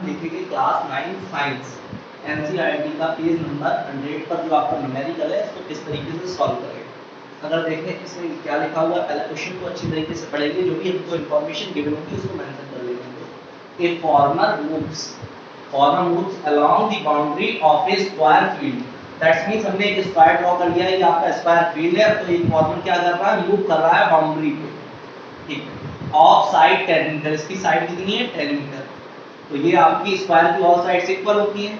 देखेंगे class 9 science NCERT का page number 100 पर जो आपका न्यूमेरिकल है इसको किस तरीके से सॉल्व करेंगे। अगर देखें इसमें क्या लिखा हुआ है, पहले क्वेश्चन को अच्छी तरीके से पढ़ेंगे, जो भी हमको इन्फॉर्मेशन गिवन होगी उसको मेंशन कर लेंगे। A farmer moves along the boundary of A square field, that's means हमने एक स्क्वायर ड्रॉ कर लिया है, ये आपका स्क्वायर फील्ड है, तो एक फार्मर क्या कर रहा है, मूव कर रहा है बाउंड्री पे, ठीक, ऑफ साइड 10 मीटर, इसकी साइड कितनी है 10 मीटर, तो ये आपकी स्क्वायर की ऑल साइड्स इक्वल होती है,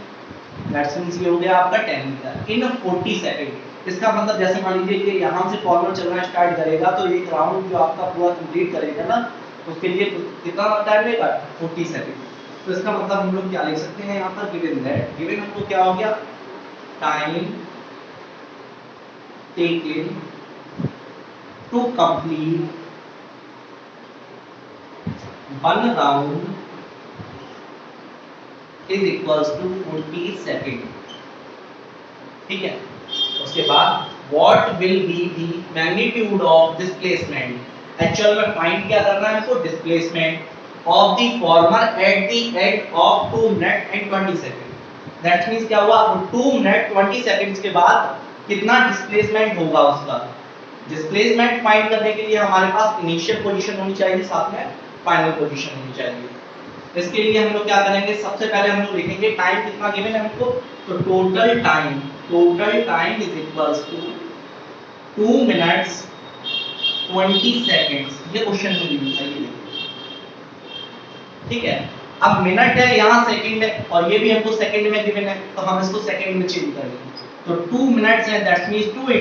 दैट्स मींस ये हो गया आपका 10 मीटर इन 40 सेकंड। इसका मतलब जैसे मान लीजिए कि यहाँ से फॉर्मर चलना स्टार्ट करेगा तो एक राउंड जो आपका पूरा कंप्लीट करेगा ना, उसके लिए कितना टाइम लेगा 40 सेकंड। तो इसका मतलब हम लोग क्या लिख सकते हैं यहाँ पर, गिवन दैट, गिवन हमको क्या हो गया, time taken to complete one round is equals to 40 second, ठीक है। उसके बाद what will be the magnitude of displacement, actual में फाइंड क्या करना है हमको, displacement of the former at the end of 2 minute and 20 second. That means क्या हुआ, 2 मिनट 20 सेकंड्स के बाद कितना डिस्प्लेसमेंट होगा उसका। डिस्प्लेसमेंट फाइंड करने के लिए हमारे पास इनिशियल पोजीशन होनी चाहिए, साथ में फाइनल पोजीशन होनी चाहिए। इसके लिए हम लोग क्या करेंगे, सबसे पहले हम लोग लिखेंगे टाइम कितना गिवन है हमको, तो total time is equals to 2 minutes 20 seconds, ये क्वेश्चन में गिवन है, ये ठीक है। अब मिनट है, यहाँ सेकंड है, और ये भी हमको सेकंड में गिवन है, तो हम इसको सेकंड में चेंज करेंगे। तो 2 मिनट्स है, दैट मींस 2 *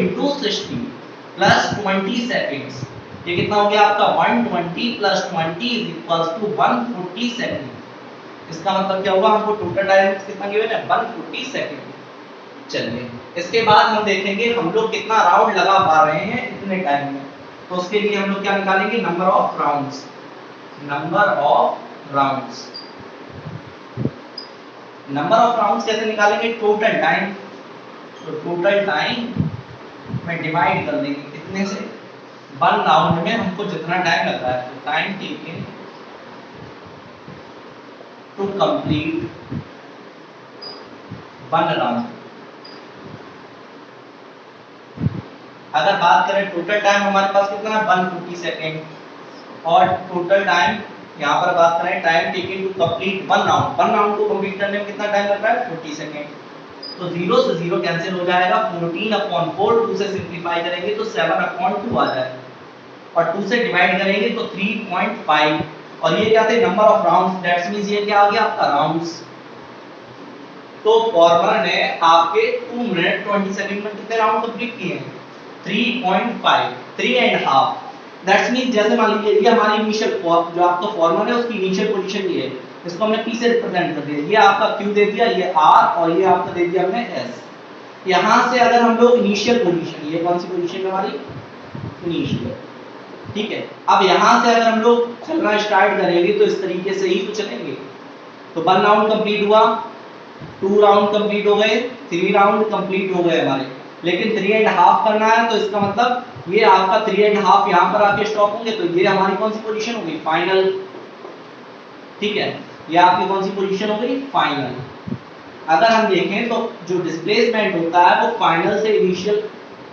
60 प्लस 20 सेकंड्स, ये कितना हो गया आपका 120 plus 20 is equals to 140 second. इसका मतलब क्या होगा, हमको टोटल टाइम कितना गिवन है 140 सेकंड। चलिए इसके बाद हम देखेंगे हम लोग कितना राउंड लगा पा रहे हैं इतने टाइम में, तो उसके लिए हम लोग क्या निकालेंगे, number of rounds. Number of rounds कैसे निकालेंगे, टोटल टाइम, तो टोटल टाइम में डिवाइड कर देंगे कितने से, 1 राउंड में हमको जितना टाइम लग रहा है, तो time taken to complete 1 round. अगर बात करें टोटल टाइम हमारे पास कितना है 140 सेकेंड, और टोटल टाइम यहाँ पर बात करें time taken to complete 1 round को कंप्लीट करने में कितना टाइम लग रहा है 40 सेकेंड। तो 0 से 0 कैंसिल हो जाएगा, 14/4, 2 से सिंपलीफाई करेंगे तो 7/2 आ जाएगा, और 2 से डिवाइड करेंगे तो 3.5, और ये क्या थे number of rounds, that's means ये क्या आ गया आपका राउंड्स। तो फॉर्मर ने आपके 2 मिनट 20 सेकंड में कितने राउंड कंप्लीट किए हैं, 3.5, 3.5। दैट्स मींस जैसे मान लीजिए ये हमारी इनिशियल जो आपका फॉर्मर है उसकी इनिशियल पोजीशन ये है, इसको हमने p से रिप्रेजेंट कर दिया, ये आपका q दे दिया, ये r, और ये आपका दे दिया हमने s। यहां से अगर हम लोग इनिशियल पोजीशन, ये कौन सी पोजीशन है हमारी इनिशियल, ठीक है। अब यहां से अगर हम लोग चलना स्टार्ट करेंगे तो इस तरीके से ही तो चलेंगे। तो 1 राउंड कंप्लीट हुआ, 2 राउंड कंप्लीट हो गए, 3 राउंड कंप्लीट हो गए हमारे, लेकिन 3.5 करना है, तो इसका मतलब ये आपका 3.5 यहाँ पर आके स्टॉप होंगे, तो ये हमारी कौन सी पोजीशन होगी फाइनल, ठीक है, ये आपकी कौन सी पोजीशन हो गई फाइनल। अगर हम देखें तो जो डिस्प्लेसमेंट होता है वो फाइनल से इनिशियल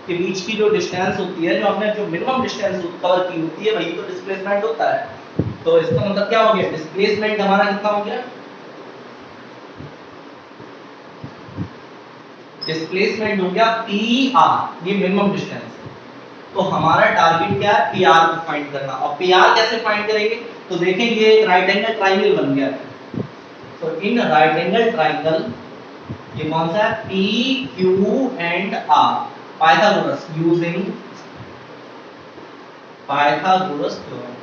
के बीच की जो डिस्टेंस होती है, जो हमने जो मिनिमम डिस्टेंस कवर की होती है, वही तो डिस्प्लेसमेंट होता है। तो इसका मतलब क्या हो गया, डिस्प्लेसमेंट हमारा कितना हो गया, डिस्प्लेसमेंट हो गया PR, ये मिनिमम डिस्टेंस। तो हमारा टारगेट क्या है, PR को फाइंड करना। और PR कैसे फाइंड करेंगे, तो देखें ये एक राइट एंगल ट्राइंगल बन गया। तो इन राइट एंगल ट्राइंगल ये कौन सा है, P, Q and R, Pythagoras, using Pythagoras theorem.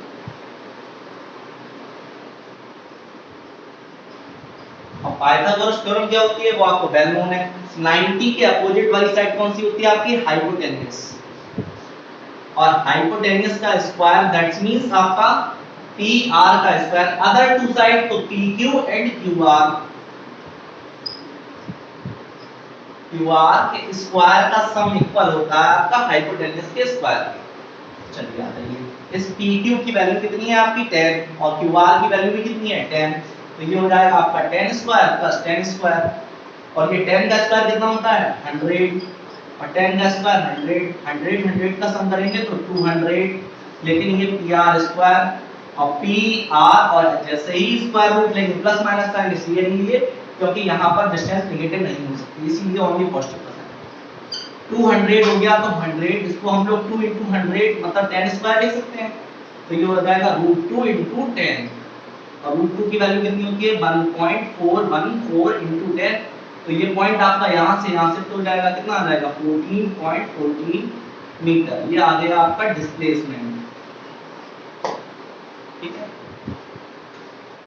और पाइथागोरस थ्योरम क्या होती है वो आपको वेल नोन है। 90 के अपोजिट वाली साइड कौन सी होती है आपकी, हाइपोटेन्यूस, और हाइपोटेन्यूस का स्क्वायर दैट मींस आपका PR का स्क्वायर, अदर टू साइड तो PQ एंड QR के स्क्वायर का सम इक्वल होता है आपका हाइपोटेन्यूस के स्क्वायर के। चलिए आ जाइए, इस PQ की वैल्यू कितनी है आपकी 10, और QR की वैल्यू भी कितनी है 10, तो ये हो जाएगा आपका 10 स्क्वायर प्लस 10 स्क्वायर, और ये 10 का स्क्वायर कितना होता है 100, और 10 का स्क्वायर 100, 100 का सम करेंगे तो 200, लेकिन ये pr स्क्वायर और pr, और जैसे ही स्क्वायर रूट लेंगे प्लस माइनस साइन इसलिए लिए क्योंकि यहाँ पर डिस्टेंस नेगेटिव नहीं हो सकती, इसीलिए ओनली पॉजिटिव का साइन। 200 हो गया तो 100, इसको हम लोग 2 × 100 मतलब 10 स्क्वायर लिख सकते हैं, तो ये हो जाएगा √2 × 10, और √2 की वैल्यू कितनी होती है 1.414 × 10, तो ये पॉइंट आपका यहाँ से तो हो जाएगा कितना आ जाएगा 14.14 मीटर, ये आ गया आपका डिस्प्लेसमेंट। ठीक है।